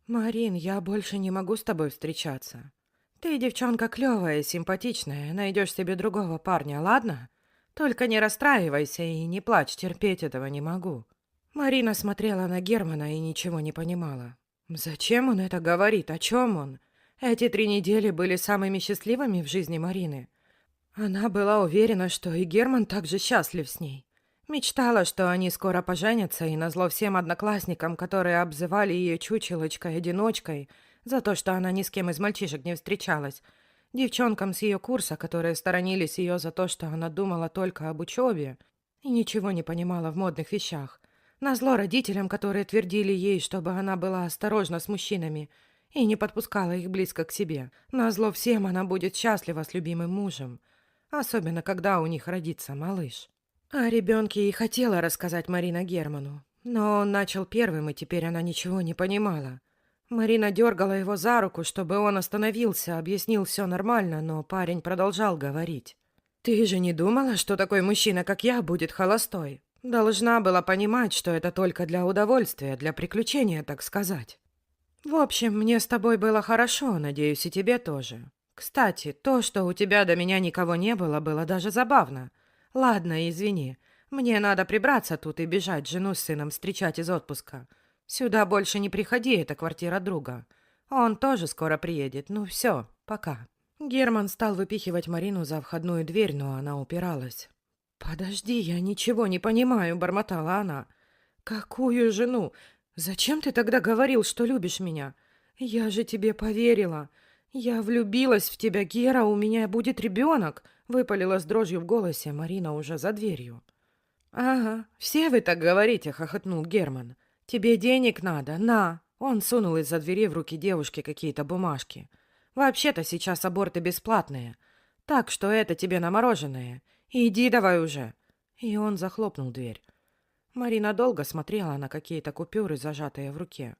«Марин, я больше не могу с тобой встречаться. Ты девчонка клевая, симпатичная, найдешь себе другого парня, ладно? Только не расстраивайся и не плачь, терпеть этого не могу». Марина смотрела на Германа и ничего не понимала. Зачем он это говорит? О чем он? Эти 3 недели были самыми счастливыми в жизни Марины. Она была уверена, что и Герман также счастлив с ней. Мечтала, что они скоро поженятся, и назло всем одноклассникам, которые обзывали ее чучелочкой-одиночкой за то, что она ни с кем из мальчишек не встречалась, девчонкам с ее курса, которые сторонились ее за то, что она думала только об учебе и ничего не понимала в модных вещах, назло родителям, которые твердили ей, чтобы она была осторожна с мужчинами и не подпускала их близко к себе. Назло всем она будет счастлива с любимым мужем, особенно когда у них родится малыш. О ребенке и хотела рассказать Марина Герману, но он начал первым, и теперь она ничего не понимала. Марина дергала его за руку, чтобы он остановился, объяснил все нормально, но парень продолжал говорить. «Ты же не думала, что такой мужчина, как я, будет холостой? Должна была понимать, что это только для удовольствия, для приключения, так сказать. В общем, мне с тобой было хорошо, надеюсь, и тебе тоже. Кстати, то, что у тебя до меня никого не было, было даже забавно. Ладно, извини. Мне надо прибраться тут и бежать жену с сыном встречать из отпуска. Сюда больше не приходи, это квартира друга. Он тоже скоро приедет. Ну все, пока». Герман стал выпихивать Марину за входную дверь, но она упиралась. «Подожди, я ничего не понимаю», — бормотала она. «Какую жену? Зачем ты тогда говорил, что любишь меня? Я же тебе поверила. Я влюбилась в тебя, Гера, у меня будет ребенок», — выпалила с дрожью в голосе Марина уже за дверью. «Ага, все вы так говорите», — хохотнул Герман. «Тебе денег надо? На!» Он сунул из-за двери в руки девушки какие-то бумажки. «Вообще-то сейчас аборты бесплатные. Так что это тебе на мороженое. Иди давай уже». И он захлопнул дверь. Марина долго смотрела на какие-то купюры, зажатые в руке.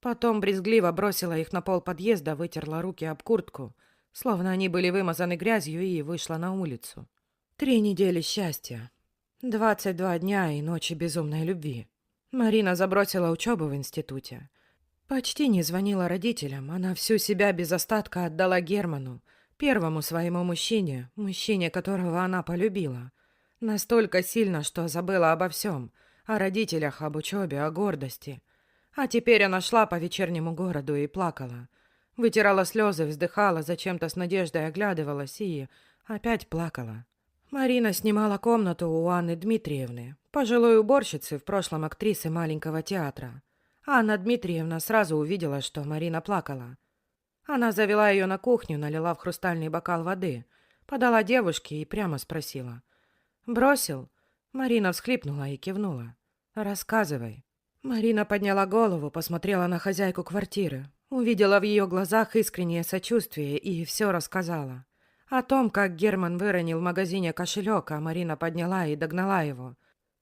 Потом брезгливо бросила их на пол подъезда, вытерла руки об куртку, словно они были вымазаны грязью, и вышла на улицу. 3 недели счастья. 22 дня и ночи безумной любви. Марина забросила учебу в институте. Почти не звонила родителям, она всю себя без остатка отдала Герману, первому своему мужчине, мужчине, которого она полюбила. Настолько сильно, что забыла обо всем, о родителях, об учебе, о гордости. А теперь она шла по вечернему городу и плакала. Вытирала слезы, вздыхала, зачем-то с надеждой оглядывалась и опять плакала. Марина снимала комнату у Анны Дмитриевны, пожилой уборщицы, в прошлом актрисы маленького театра. Анна Дмитриевна сразу увидела, что Марина плакала. Она завела ее на кухню, налила в хрустальный бокал воды, подала девушке и прямо спросила. «Бросил?» Марина всхлипнула и кивнула. «Рассказывай». Марина подняла голову, посмотрела на хозяйку квартиры, увидела в ее глазах искреннее сочувствие и все рассказала. О том, как Герман выронил в магазине кошелек, а Марина подняла и догнала его.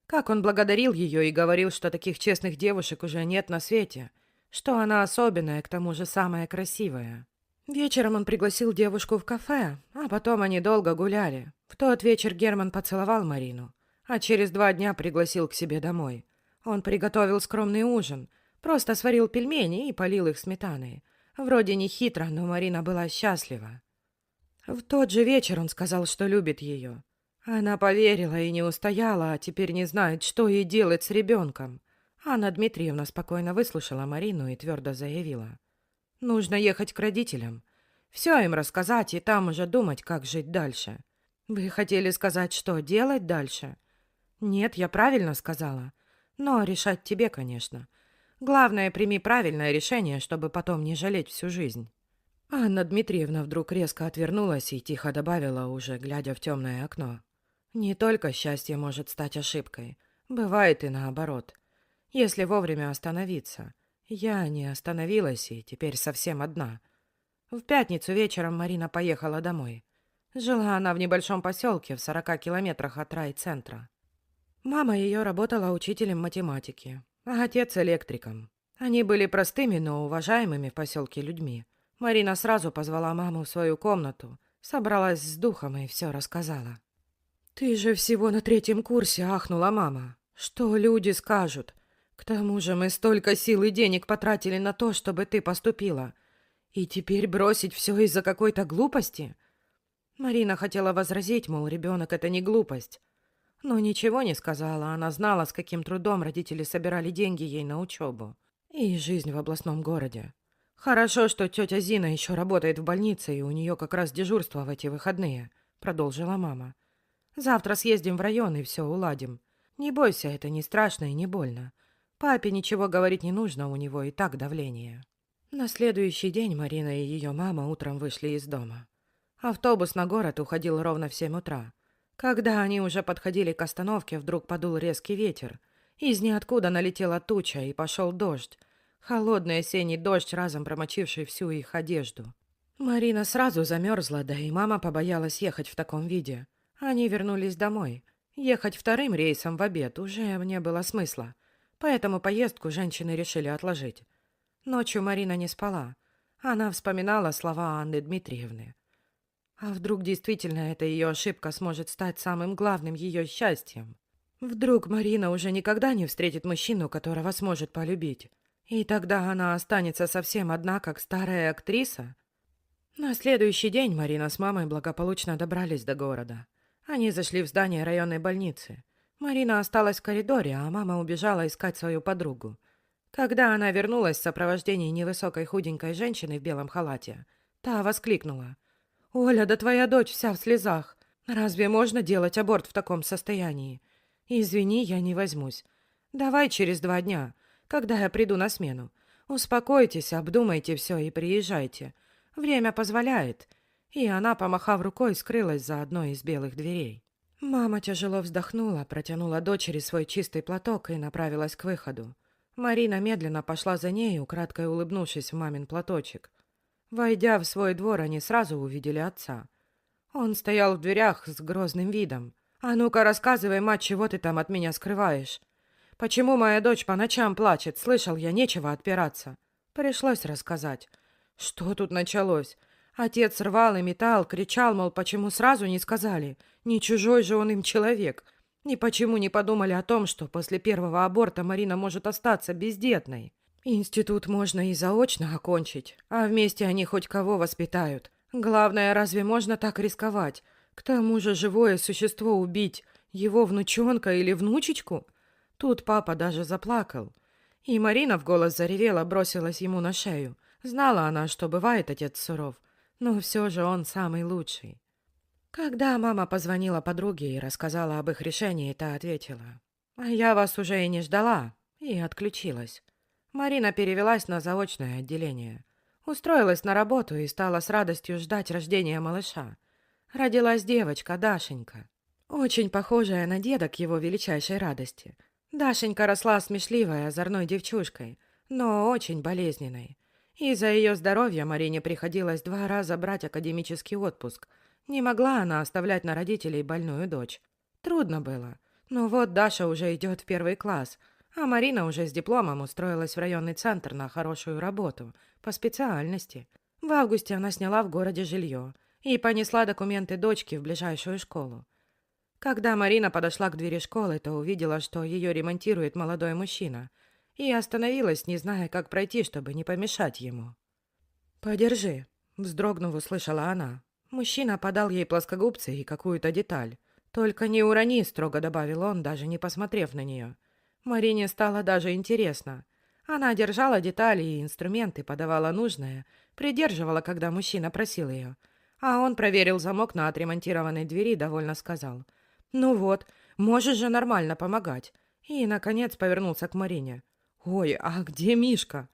Как он благодарил ее и говорил, что таких честных девушек уже нет на свете, что она особенная, к тому же самая красивая. Вечером он пригласил девушку в кафе, а потом они долго гуляли. В тот вечер Герман поцеловал Марину, а через 2 дня пригласил к себе домой. Он приготовил скромный ужин, просто сварил пельмени и полил их сметаной. Вроде не хитро, но Марина была счастлива. В тот же вечер он сказал, что любит ее. Она поверила и не устояла, а теперь не знает, что ей делать с ребенком. Анна Дмитриевна спокойно выслушала Марину и твердо заявила. «Нужно ехать к родителям. Все им рассказать и там уже думать, как жить дальше. Вы хотели сказать, что делать дальше?» «Нет, я правильно сказала. Но решать тебе, конечно. Главное, прими правильное решение, чтобы потом не жалеть всю жизнь». Анна Дмитриевна вдруг резко отвернулась и тихо добавила, уже глядя в темное окно. «Не только счастье может стать ошибкой. Бывает и наоборот. Если вовремя остановиться. Я не остановилась и теперь совсем одна». В пятницу вечером Марина поехала домой. Жила она в небольшом поселке в 40 километрах от райцентра. Мама ее работала учителем математики, а отец электриком. Они были простыми, но уважаемыми в поселке людьми. Марина сразу позвала маму в свою комнату, собралась с духом и все рассказала. «Ты же всего на 3-м курсе», — ахнула мама. «Что люди скажут? К тому же мы столько сил и денег потратили на то, чтобы ты поступила. И теперь бросить все из-за какой-то глупости? Марина хотела возразить, мол, ребенок — это не глупость. Но ничего не сказала, она знала, с каким трудом родители собирали деньги ей на учебу. И жизнь в областном городе. Хорошо, что тетя Зина еще работает в больнице, и у нее как раз дежурство в эти выходные, продолжила мама. Завтра съездим в район и все уладим. Не бойся, это не страшно и не больно. Папе ничего говорить не нужно, у него и так давление. На следующий день Марина и ее мама утром вышли из дома. Автобус на город уходил ровно в 7 утра. Когда они уже подходили к остановке, вдруг подул резкий ветер. Из ниоткуда налетела туча, и пошел дождь. Холодный осенний дождь, разом промочивший всю их одежду. Марина сразу замерзла, да и мама побоялась ехать в таком виде. Они вернулись домой. Ехать вторым рейсом в обед уже не было смысла. Поэтому поездку женщины решили отложить. Ночью Марина не спала. Она вспоминала слова Анны Дмитриевны. А вдруг действительно эта ее ошибка сможет стать самым главным ее счастьем? Вдруг Марина уже никогда не встретит мужчину, которого сможет полюбить? И тогда она останется совсем одна, как старая актриса? На следующий день Марина с мамой благополучно добрались до города. Они зашли в здание районной больницы. Марина осталась в коридоре, а мама убежала искать свою подругу. Когда она вернулась в сопровождении невысокой худенькой женщины в белом халате, та воскликнула: «Оля, да твоя дочь вся в слезах. Разве можно делать аборт в таком состоянии? Извини, я не возьмусь. Давай через 2 дня, когда я приду на смену. Успокойтесь, обдумайте все и приезжайте. Время позволяет». И она, помахав рукой, скрылась за одной из белых дверей. Мама тяжело вздохнула, протянула дочери свой чистый платок и направилась к выходу. Марина медленно пошла за ней, украдкой улыбнувшись в мамин платочек. Войдя в свой двор, они сразу увидели отца. Он стоял в дверях с грозным видом. «А ну-ка, рассказывай, мать, чего ты там от меня скрываешь? Почему моя дочь по ночам плачет? Слышал я, нечего отпираться». Пришлось рассказать. Что тут началось? Отец рвал и метал, кричал, мол, почему сразу не сказали? Не чужой же он им человек. И почему не подумали о том, что после первого аборта Марина может остаться бездетной? Институт можно и заочно окончить, а вместе они хоть кого воспитают. Главное, разве можно так рисковать? К тому же живое существо убить, его внучонка или внучечку? Тут папа даже заплакал. И Марина в голос заревела, бросилась ему на шею. Знала она, что бывает отец суров, но все же он самый лучший. Когда мама позвонила подруге и рассказала об их решении, та ответила: «А я вас уже и не ждала», и отключилась. Марина перевелась на заочное отделение. Устроилась на работу и стала с радостью ждать рождения малыша. Родилась девочка, Дашенька. Очень похожая на деда к его величайшей радости. Дашенька росла смешливой, озорной девчушкой, но очень болезненной. Из-за ее здоровья Марине приходилось 2 раза брать академический отпуск. Не могла она оставлять на родителей больную дочь. Трудно было. Но вот Даша уже идет в 1 класс, а Марина уже с дипломом устроилась в районный центр на хорошую работу, по специальности. В августе она сняла в городе жилье и понесла документы дочки в ближайшую школу. Когда Марина подошла к двери школы, то увидела, что ее ремонтирует молодой мужчина, и остановилась, не зная, как пройти, чтобы не помешать ему. «Подержи», — вздрогнув, услышала она. Мужчина подал ей плоскогубцы и какую-то деталь. «Только не урони», — строго добавил он, даже не посмотрев на нее. Марине стало даже интересно. Она держала детали и инструменты, подавала нужное, придерживала, когда мужчина просил ее. А он проверил замок на отремонтированной двери и довольно сказал: «Ну вот, можешь же нормально помогать». И, наконец, повернулся к Марине. «Ой, а где Мишка?»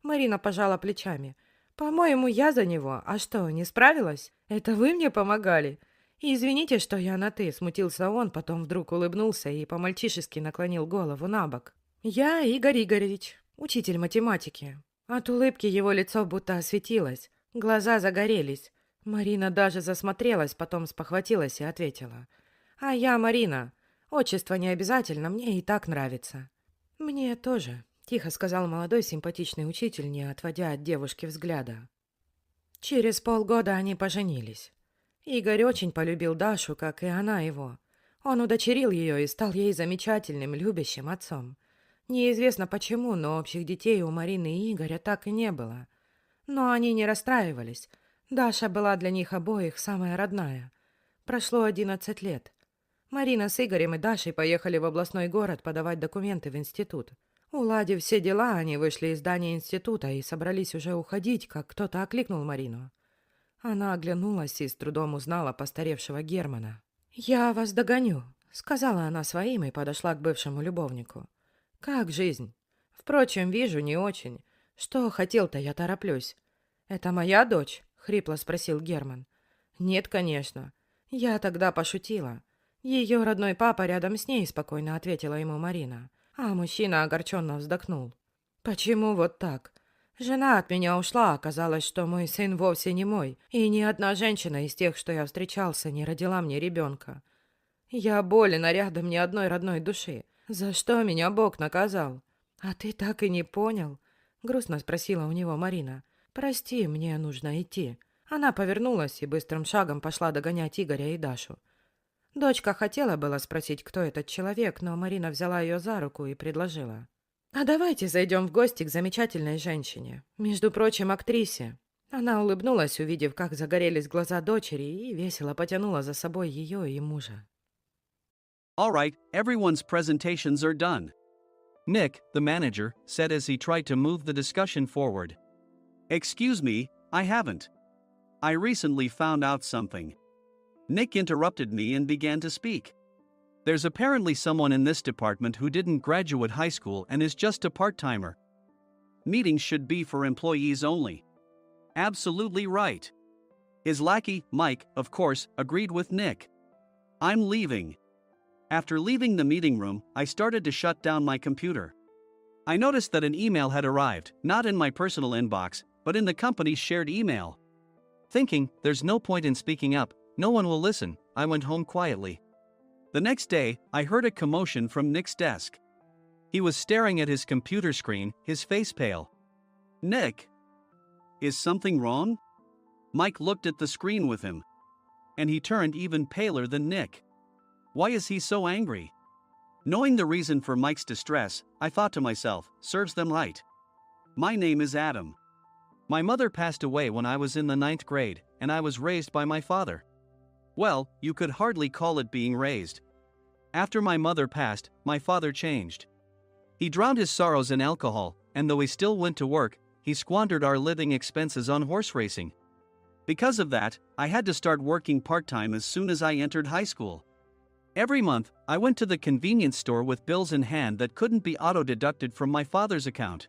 Марина пожала плечами. «По-моему, я за него. А что, не справилась? Это вы мне помогали?» «Извините, что я на «ты», — смутился он, потом вдруг улыбнулся и по-мальчишески наклонил голову на бок. «Я Игорь Игоревич, учитель математики». От улыбки его лицо будто осветилось, глаза загорелись. Марина даже засмотрелась, потом спохватилась и ответила: «А я Марина. Отчество не обязательно, мне и так нравится». «Мне тоже», — тихо сказал молодой симпатичный учитель, не отводя от девушки взгляда. Через полгода они поженились. Игорь очень полюбил Дашу, как и она его. Он удочерил ее и стал ей замечательным, любящим отцом. Неизвестно почему, но общих детей у Марины и Игоря так и не было. Но они не расстраивались. Даша была для них обоих самая родная. Прошло 11 лет. Марина с Игорем и Дашей поехали в областной город подавать документы в институт. Уладив все дела, они вышли из здания института и собрались уже уходить, как кто-то окликнул Марину. Она оглянулась и с трудом узнала постаревшего Германа. «Я вас догоню», — сказала она своим и подошла к бывшему любовнику. «Как жизнь? Впрочем, вижу, не очень. Что хотел-то, я тороплюсь». «Это моя дочь?» — хрипло спросил Герман. «Нет, конечно. Я тогда пошутила. Ее родной папа рядом с ней», — спокойно ответила ему Марина. А мужчина огорченно вздохнул. «Почему вот так? Жена от меня ушла, оказалось, что мой сын вовсе не мой, и ни одна женщина из тех, что я встречался, не родила мне ребенка. Я болен, а рядом ни одной родной души. За что меня Бог наказал? А ты так и не понял?» — грустно спросила у него Марина. «Прости, мне нужно идти». Она повернулась и быстрым шагом пошла догонять Игоря и Дашу. Дочка хотела было спросить, кто этот человек, но Марина взяла ее за руку и предложила. «А давайте зайдем в гости к замечательной женщине, между прочим, актрисе». Она улыбнулась, увидев, как загорелись глаза дочери, и весело потянула за собой ее и мужа. All right, everyone's presentations are done. Nick, the manager, said as he tried to move the discussion forward. Excuse me, I haven't. I recently found out something. Nick interrupted me and began to speak. There's apparently someone in this department who didn't graduate high school and is just a part-timer. Meetings should be for employees only. Absolutely right. His lackey, Mike, of course, agreed with Nick. I'm leaving. After leaving the meeting room, I started to shut down my computer. I noticed that an email had arrived, not in my personal inbox, but in the company's shared email. Thinking, there's no point in speaking up, no one will listen, I went home quietly. The next day, I heard a commotion from Nick's desk. He was staring at his computer screen, his face pale. Nick! Is something wrong? Mike looked at the screen with him. And he turned even paler than Nick. Why is he so angry? Knowing the reason for Mike's distress, I thought to myself, serves them right. My name is Adam. My mother passed away when I was in the 9th grade, and I was raised by my father. Well, you could hardly call it being raised. After my mother passed, my father changed. He drowned his sorrows in alcohol, and though he still went to work, he squandered our living expenses on horse racing. Because of that, I had to start working part-time as soon as I entered high school. Every month, I went to the convenience store with bills in hand that couldn't be auto-deducted from my father's account.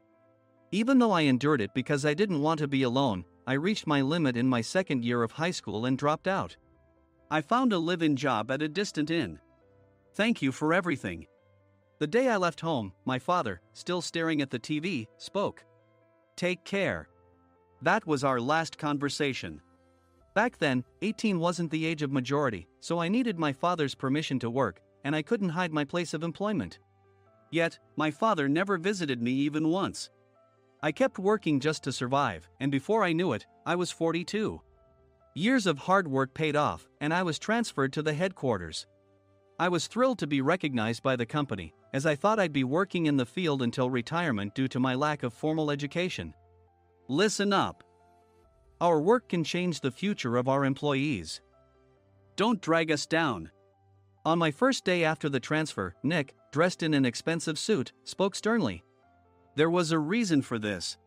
Even though I endured it because I didn't want to be alone, I reached my limit in my second year of high school and dropped out. I found a live-in job at a distant inn. Thank you for everything. The day I left home, my father, still staring at the TV, spoke. Take care. That was our last conversation. Back then, 18 wasn't the age of majority, so I needed my father's permission to work, and I couldn't hide my place of employment. Yet, my father never visited me even once. I kept working just to survive, and before I knew it, I was 42. Years of hard work paid off, and I was transferred to the headquarters. I was thrilled to be recognized by the company, as I thought I'd be working in the field until retirement due to my lack of formal education. Listen up. Our work can change the future of our employees. Don't drag us down. On my first day after the transfer, Nick, dressed in an expensive suit, spoke sternly. There was a reason for this.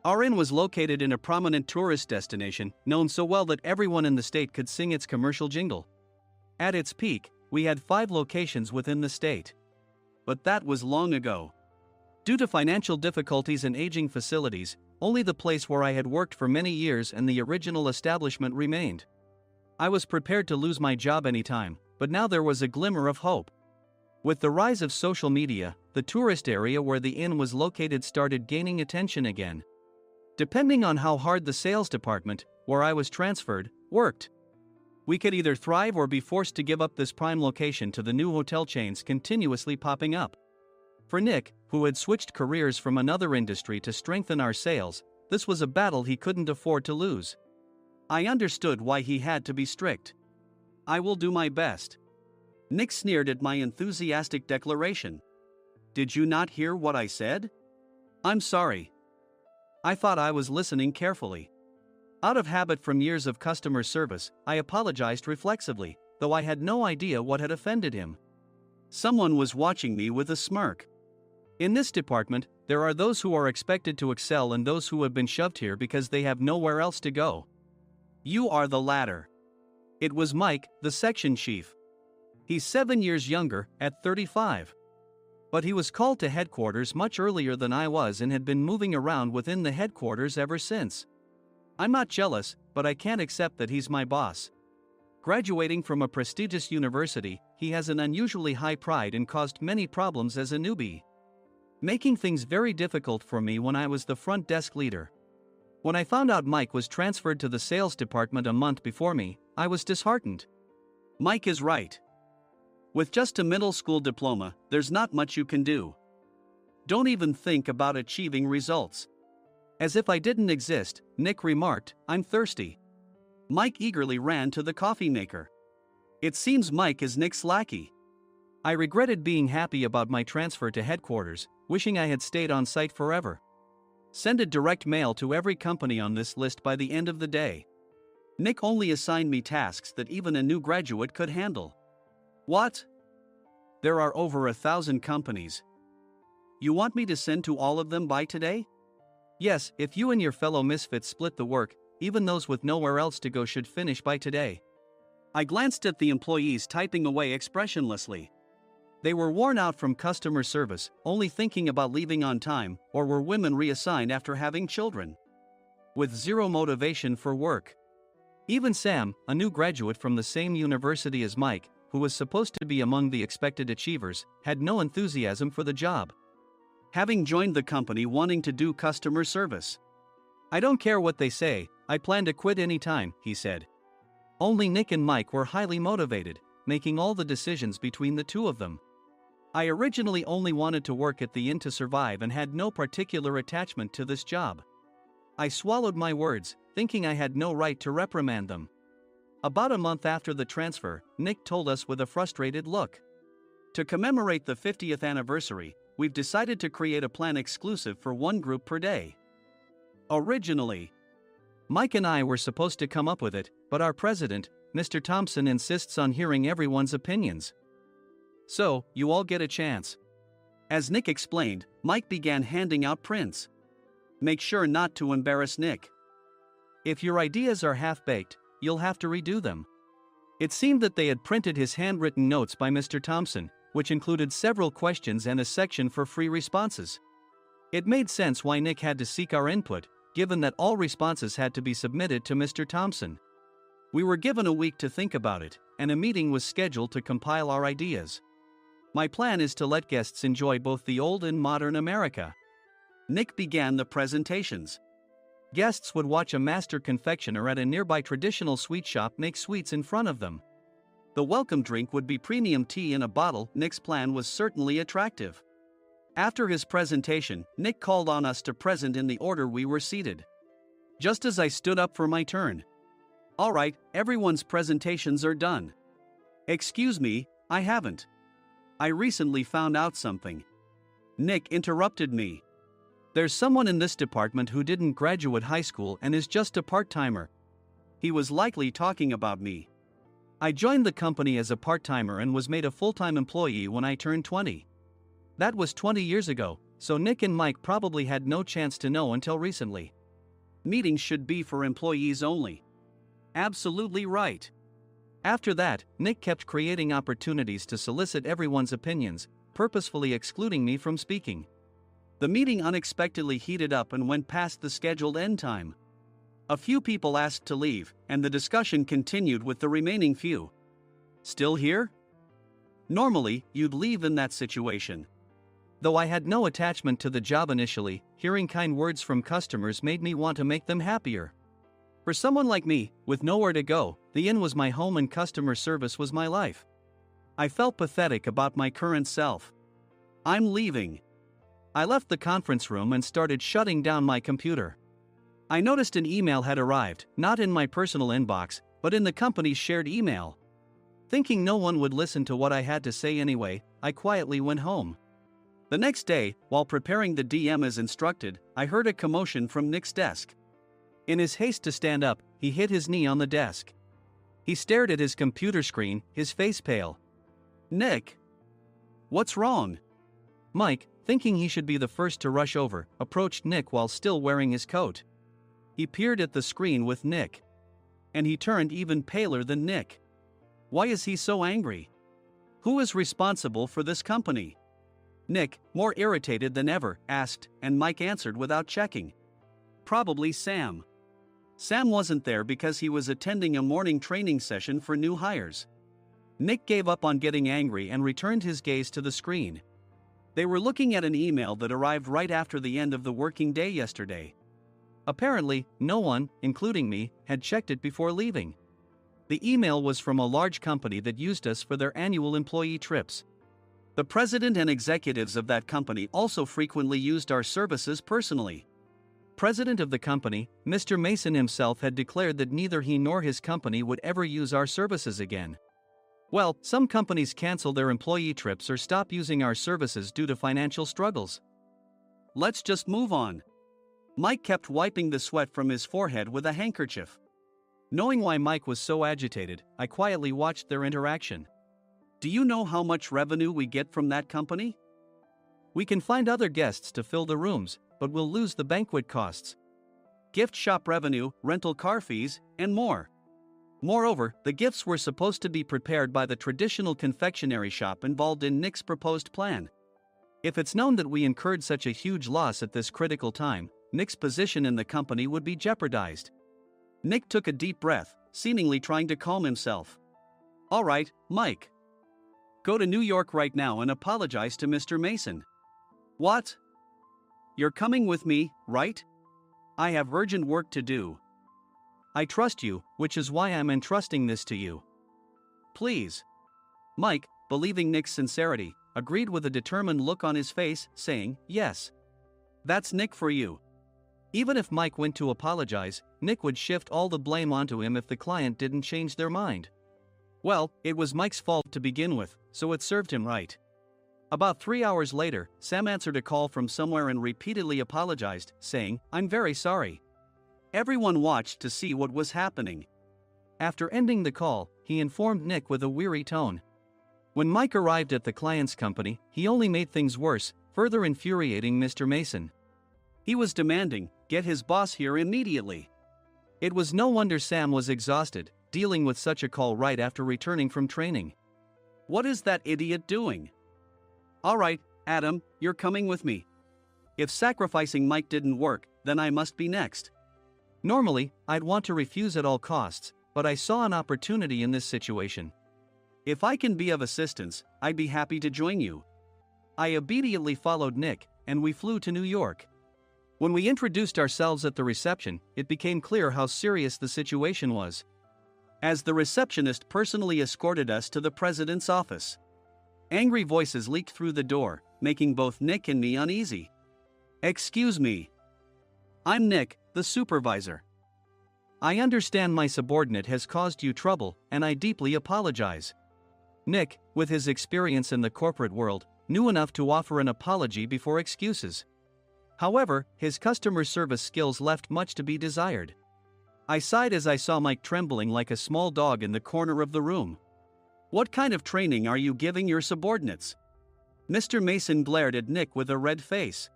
Our inn was located in a prominent tourist destination, known so well that everyone in the state could sing its commercial jingle. At its peak, we had 5 locations within the state. But that was long ago. Due to financial difficulties and aging facilities, only the place where I had worked for many years and the original establishment remained. I was prepared to lose my job anytime, but now there was a glimmer of hope. With the rise of social media, the tourist area where the inn was located started gaining attention again. Depending on how hard the sales department, where I was transferred, worked. We could either thrive or be forced to give up this prime location to the new hotel chains continuously popping up. For Nick, who had switched careers from another industry to strengthen our sales, this was a battle he couldn't afford to lose. I understood why he had to be strict. I will do my best. Nick sneered at my enthusiastic declaration. Did you not hear what I said? I'm sorry. I thought I was listening carefully. Out of habit from years of customer service, I apologized reflexively, though I had no idea what had offended him. Someone was watching me with a smirk. In this department, there are those who are expected to excel and those who have been shoved here because they have nowhere else to go. You are the latter. It was Mike, the section chief. He's 7 years younger, at 35. But he was called to headquarters much earlier than I was and had been moving around within the headquarters ever since. I'm not jealous, but I can't accept that he's my boss. Graduating from a prestigious university, he has an unusually high pride and caused many problems as a newbie, making things very difficult for me when I was the front desk leader. When I found out Mike was transferred to the sales department a month before me, I was disheartened. Mike is right. With just a middle school diploma, there's not much you can do. Don't even think about achieving results. As if I didn't exist, Nick remarked, I'm thirsty. Mike eagerly ran to the coffee maker. It seems Mike is Nick's lackey. I regretted being happy about my transfer to headquarters, wishing I had stayed on site forever. Send a direct mail to every company on this list by the end of the day. Nick only assigned me tasks that even a new graduate could handle. What? There are over 1,000 companies. You want me to send to all of them by today? Yes, if you and your fellow misfits split the work, even those with nowhere else to go should finish by today. I glanced at the employees typing away expressionlessly. They were worn out from customer service, only thinking about leaving on time, or were women reassigned after having children, with zero motivation for work. Even Sam, a new graduate from the same university as Mike, who was supposed to be among the expected achievers, had no enthusiasm for the job, having joined the company wanting to do customer service. I don't care what they say, I plan to quit anytime, he said. Only Nick and Mike were highly motivated, making all the decisions between the two of them. I originally only wanted to work at the inn to survive and had no particular attachment to this job. I swallowed my words, thinking I had no right to reprimand them. About a month after the transfer, Nick told us with a frustrated look. To commemorate the 50th anniversary, we've decided to create a plan exclusive for one group per day. Originally, Mike and I were supposed to come up with it, but our president, Mr. Thompson, insists on hearing everyone's opinions. So, you all get a chance. As Nick explained, Mike began handing out prints. Make sure not to embarrass Nick. If your ideas are half-baked, you'll have to redo them. It seemed that they had printed his handwritten notes by Mr. Thompson, which included several questions and a section for free responses. It made sense why Nick had to seek our input, given that all responses had to be submitted to Mr. Thompson. We were given a week to think about it, and a meeting was scheduled to compile our ideas. My plan is to let guests enjoy both the old and modern America. Nick began the presentations. Guests would watch a master confectioner at a nearby traditional sweet shop make sweets in front of them. The welcome drink would be premium tea in a bottle. Nick's plan was certainly attractive. After his presentation, Nick called on us to present in the order we were seated. Just as I stood up for my turn. All right, everyone's presentations are done. Excuse me, I haven't. I recently found out something. Nick interrupted me. There's someone in this department who didn't graduate high school and is just a part-timer. He was likely talking about me. I joined the company as a part-timer and was made a full-time employee when I turned 20. That was 20 years ago, so Nick and Mike probably had no chance to know until recently. Meetings should be for employees only. Absolutely right. After that, Nick kept creating opportunities to solicit everyone's opinions, purposefully excluding me from speaking. The meeting unexpectedly heated up and went past the scheduled end time. A few people asked to leave, and the discussion continued with the remaining few. Still here? Normally, you'd leave in that situation. Though I had no attachment to the job initially, hearing kind words from customers made me want to make them happier. For someone like me, with nowhere to go, the inn was my home and customer service was my life. I felt pathetic about my current self. I'm leaving. I left the conference room and started shutting down my computer. I noticed an email had arrived, not in my personal inbox, but in the company's shared email. Thinking no one would listen to what I had to say anyway, I quietly went home. The next day, while preparing the DM as instructed, I heard a commotion from Nick's desk. In his haste to stand up, he hit his knee on the desk. He stared at his computer screen, his face pale. "Nick! What's wrong?" Mike, thinking he should be the first to rush over, approached Nick while still wearing his coat. He peered at the screen with Nick. And he turned even paler than Nick. Why is he so angry? Who is responsible for this company? Nick, more irritated than ever, asked, and Mike answered without checking. Probably Sam. Sam wasn't there because he was attending a morning training session for new hires. Nick gave up on getting angry and returned his gaze to the screen. They were looking at an email that arrived right after the end of the working day yesterday. Apparently, no one, including me, had checked it before leaving. The email was from a large company that used us for their annual employee trips. The president and executives of that company also frequently used our services personally. President of the company, Mr. Mason himself, had declared that neither he nor his company would ever use our services again. Well, some companies cancel their employee trips or stop using our services due to financial struggles. Let's just move on. Mike kept wiping the sweat from his forehead with a handkerchief. Knowing why Mike was so agitated, I quietly watched their interaction. Do you know how much revenue we get from that company? We can find other guests to fill the rooms, but we'll lose the banquet costs, gift shop revenue, rental car fees, and more. Moreover, the gifts were supposed to be prepared by the traditional confectionery shop involved in Nick's proposed plan. If it's known that we incurred such a huge loss at this critical time, Nick's position in the company would be jeopardized. Nick took a deep breath, seemingly trying to calm himself. All right, Mike. Go to New York right now and apologize to Mr. Mason. What? You're coming with me, right? I have urgent work to do. I trust you, which is why I'm entrusting this to you. Please. Mike, believing Nick's sincerity, agreed with a determined look on his face, saying, yes. That's Nick for you. Even if Mike went to apologize, Nick would shift all the blame onto him if the client didn't change their mind. Well, it was Mike's fault to begin with, so it served him right. About 3 hours later, Sam answered a call from somewhere and repeatedly apologized, saying, I'm very sorry. Everyone watched to see what was happening. After ending the call, he informed Nick with a weary tone. When Mike arrived at the client's company, he only made things worse, further infuriating Mr. Mason. He was demanding, get his boss here immediately. It was no wonder Sam was exhausted, dealing with such a call right after returning from training. What is that idiot doing? All right, Adam, you're coming with me. If sacrificing Mike didn't work, then I must be next. Normally, I'd want to refuse at all costs, but I saw an opportunity in this situation. If I can be of assistance, I'd be happy to join you. I immediately followed Nick, and we flew to New York. When we introduced ourselves at the reception, it became clear how serious the situation was. As the receptionist personally escorted us to the president's office. Angry voices leaked through the door, making both Nick and me uneasy. Excuse me. I'm Nick, the supervisor. I understand my subordinate has caused you trouble, and I deeply apologize. Nick, with his experience in the corporate world, knew enough to offer an apology before excuses. However, his customer service skills left much to be desired. I sighed as I saw Mike trembling like a small dog in the corner of the room. What kind of training are you giving your subordinates? Mr. Mason glared at Nick with a red face.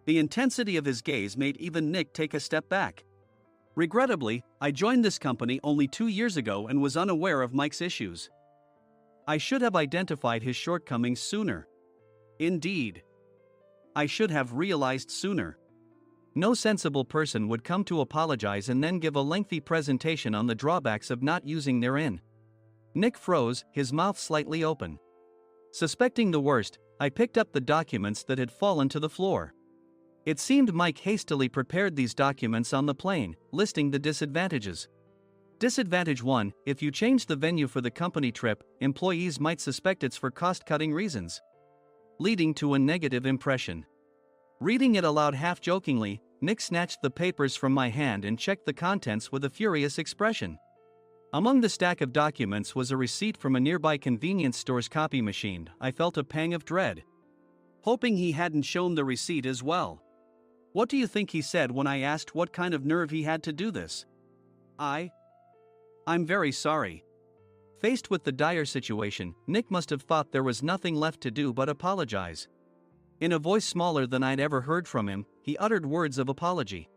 The intensity of his gaze made even Nick take a step back. Regrettably, I joined this company only 2 years ago and was unaware of Mike's issues. I should have identified his shortcomings sooner. Indeed. I should have realized sooner. No sensible person would come to apologize and then give a lengthy presentation on the drawbacks of not using their in. Nick froze, his mouth slightly open. Suspecting the worst, I picked up the documents that had fallen to the floor. It seemed Mike hastily prepared these documents on the plane, listing the disadvantages. Disadvantage 1, if you change the venue for the company trip, employees might suspect it's for cost-cutting reasons, leading to a negative impression. Reading it aloud half-jokingly, Nick snatched the papers from my hand and checked the contents with a furious expression. Among the stack of documents was a receipt from a nearby convenience store's copy machine. I felt a pang of dread. hoping he hadn't shown the receipt as well. What do you think he said when I asked what kind of nerve he had to do this? I'm very sorry. Faced with the dire situation, Nick must have thought there was nothing left to do but apologize. In a voice smaller than I'd ever heard from him, he uttered words of apology.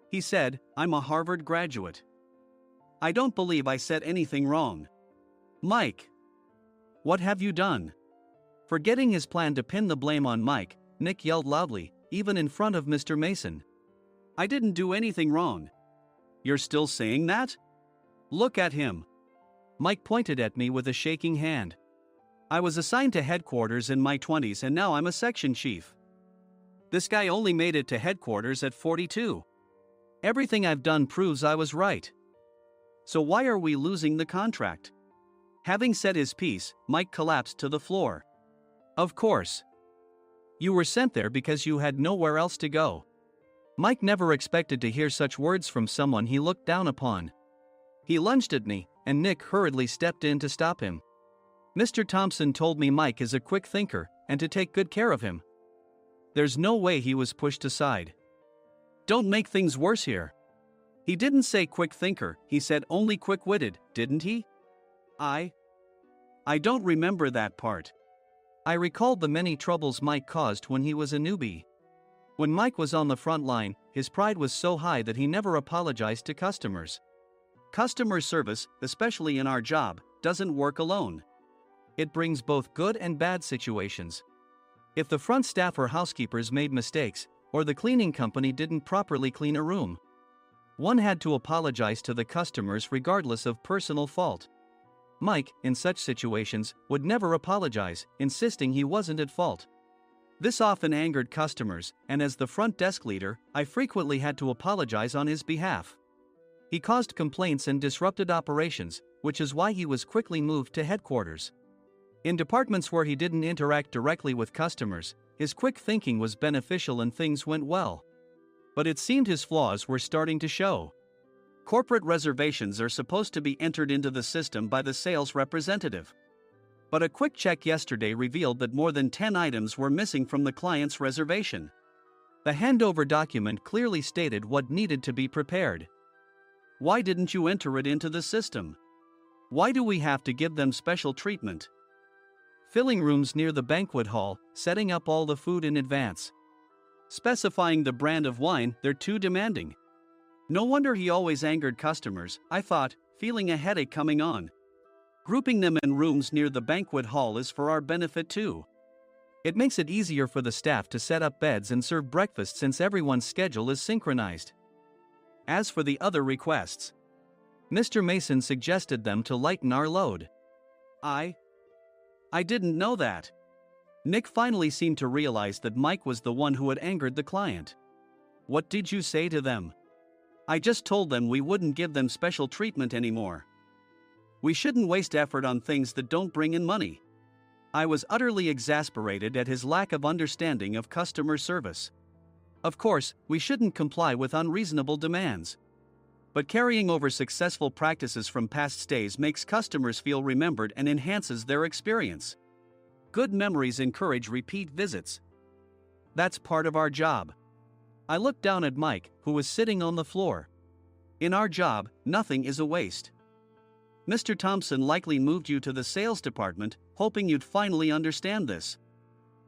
He said, "I'm a Harvard graduate. I don't believe I said anything wrong." Mike! What have you done? Forgetting his plan to pin the blame on Mike, Nick yelled loudly, even in front of Mr. Mason. "I didn't do anything wrong." "You're still saying that? Look at him." Mike pointed at me with a shaking hand. "I was assigned to headquarters in my 20s and now I'm a section chief. This guy only made it to headquarters at 42. Everything I've done proves I was right. So why are we losing the contract?" Having said his piece, Mike collapsed to the floor. "Of course. You were sent there because you had nowhere else to go." Mike never expected to hear such words from someone he looked down upon. He lunged at me, and Nick hurriedly stepped in to stop him. "Mr. Thompson told me Mike is a quick thinker, and to take good care of him." There's no way he was pushed aside. "Don't make things worse here. He didn't say quick thinker, he said only quick-witted, didn't he?" I don't remember that part. I recalled the many troubles Mike caused when he was a newbie. When Mike was on the front line, his pride was so high that he never apologized to customers. Customer service, especially in our job, doesn't work alone. It brings both good and bad situations. If the front staff or housekeepers made mistakes, or the cleaning company didn't properly clean a room, one had to apologize to the customers regardless of personal fault. Mike, in such situations, would never apologize, insisting he wasn't at fault. This often angered customers, and as the front desk leader, I frequently had to apologize on his behalf. He caused complaints and disrupted operations, which is why he was quickly moved to headquarters. In departments where he didn't interact directly with customers, his quick thinking was beneficial and things went well. But it seemed his flaws were starting to show. Corporate reservations are supposed to be entered into the system by the sales representative. But a quick check yesterday revealed that more than 10 items were missing from the client's reservation. The handover document clearly stated what needed to be prepared. Why didn't you enter it into the system? Why do we have to give them special treatment? Filling rooms near the banquet hall, setting up all the food in advance. Specifying the brand of wine, they're too demanding. No wonder he always angered customers, I thought, feeling a headache coming on. Grouping them in rooms near the banquet hall is for our benefit too. It makes it easier for the staff to set up beds and serve breakfast since everyone's schedule is synchronized. As for the other requests, Mr. Mason suggested them to lighten our load. I didn't know that. Nick finally seemed to realize that Mike was the one who had angered the client. What did you say to them? I just told them we wouldn't give them special treatment anymore. We shouldn't waste effort on things that don't bring in money. I was utterly exasperated at his lack of understanding of customer service. Of course, we shouldn't comply with unreasonable demands. But carrying over successful practices from past stays makes customers feel remembered and enhances their experience. Good memories encourage repeat visits. That's part of our job. I looked down at Mike, who was sitting on the floor. In our job, nothing is a waste. Mr. Thompson likely moved you to the sales department, hoping you'd finally understand this.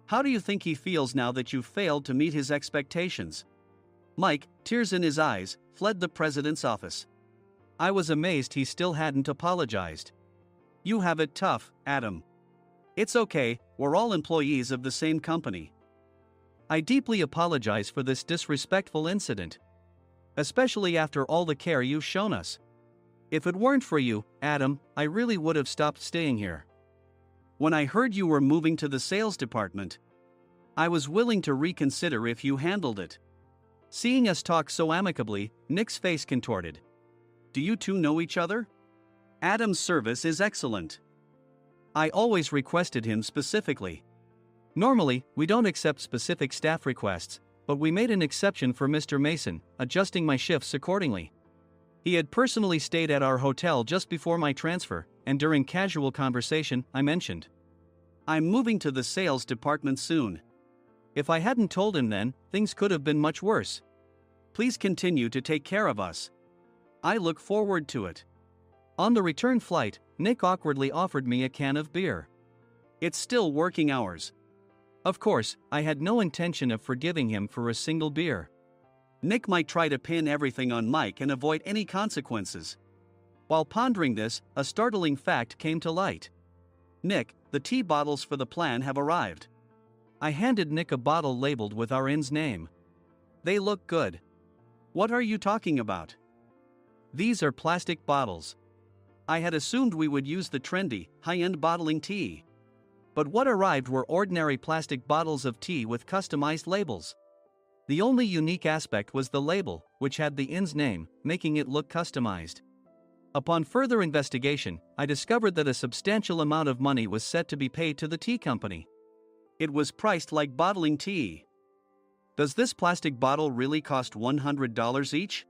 How do you think he feels now that you failed to meet his expectations? Mike, tears in his eyes, fled the president's office. I was amazed he still hadn't apologized. You have it tough, Adam. It's okay, we're all employees of the same company. I deeply apologize for this disrespectful incident. Especially after all the care you've shown us. If it weren't for you, Adam, I really would have stopped staying here. When I heard you were moving to the sales department, I was willing to reconsider if you handled it. Seeing us talk so amicably, Nick's face contorted. Do you two know each other? Adam's service is excellent. I always requested him specifically. Normally, we don't accept specific staff requests, but we made an exception for Mr. Mason, adjusting my shifts accordingly. He had personally stayed at our hotel just before my transfer, and during casual conversation, I mentioned, I'm moving to the sales department soon. If I hadn't told him then, things could have been much worse. Please continue to take care of us. I look forward to it. On the return flight, Nick awkwardly offered me a can of beer. It's still working hours. Of course, I had no intention of forgiving him for a single beer. Nick might try to pin everything on Mike and avoid any consequences. While pondering this, a startling fact came to light. Nick, the tea bottles for the plan have arrived. I handed Nick a bottle labeled with our inn's name. They look good. What are you talking about? These are plastic bottles. I had assumed we would use the trendy, high-end bottling tea. But what arrived were ordinary plastic bottles of tea with customized labels. The only unique aspect was the label, which had the inn's name, making it look customized. Upon further investigation, I discovered that a substantial amount of money was set to be paid to the tea company. It was priced like bottling tea. Does this plastic bottle really cost $100 each?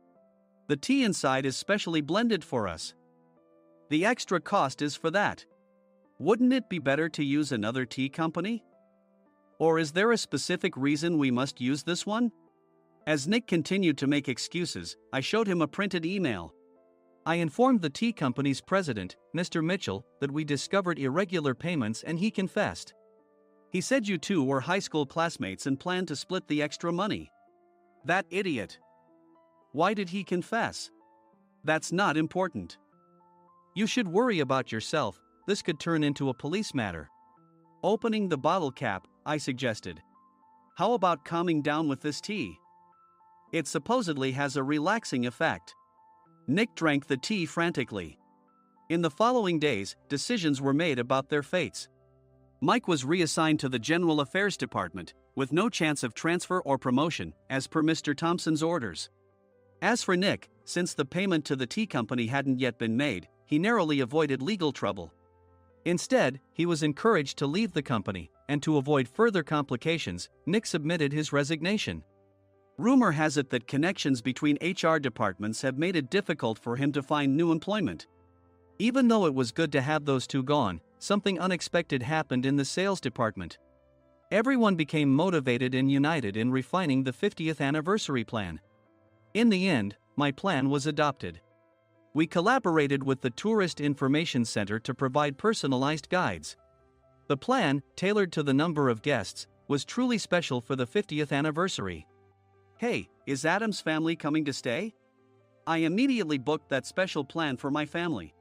The tea inside is specially blended for us. The extra cost is for that. Wouldn't it be better to use another tea company? Or is there a specific reason we must use this one? As Nick continued to make excuses, I showed him a printed email. I informed the tea company's president, Mr. Mitchell, that we discovered irregular payments and he confessed. He said you two were high school classmates and planned to split the extra money. That idiot. Why did he confess? That's not important. You should worry about yourself. This could turn into a police matter. Opening the bottle cap, I suggested. How about calming down with this tea? It supposedly has a relaxing effect. Nick drank the tea frantically. In the following days, decisions were made about their fates. Mike was reassigned to the General Affairs Department, with no chance of transfer or promotion, as per Mr. Thompson's orders. As for Nick, since the payment to the tea company hadn't yet been made, he narrowly avoided legal trouble. Instead, he was encouraged to leave the company, and to avoid further complications, Nick submitted his resignation. Rumor has it that connections between HR departments have made it difficult for him to find new employment. Even though it was good to have those two gone, something unexpected happened in the sales department. Everyone became motivated and united in refining the 50th anniversary plan. In the end, my plan was adopted. We collaborated with the Tourist Information Center to provide personalized guides. The plan, tailored to the number of guests, was truly special for the 50th anniversary. Hey, is Adam's family coming to stay? I immediately booked that special plan for my family.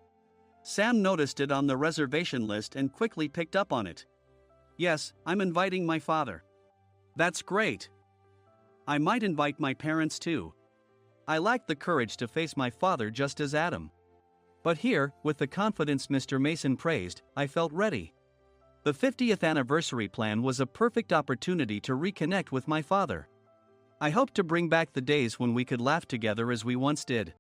Sam noticed it on the reservation list and quickly picked up on it. Yes, I'm inviting my father. That's great. I might invite my parents too. I lacked the courage to face my father just as Adam. But here, with the confidence Mr. Mason praised, I felt ready. The 50th anniversary plan was a perfect opportunity to reconnect with my father. I hoped to bring back the days when we could laugh together as we once did.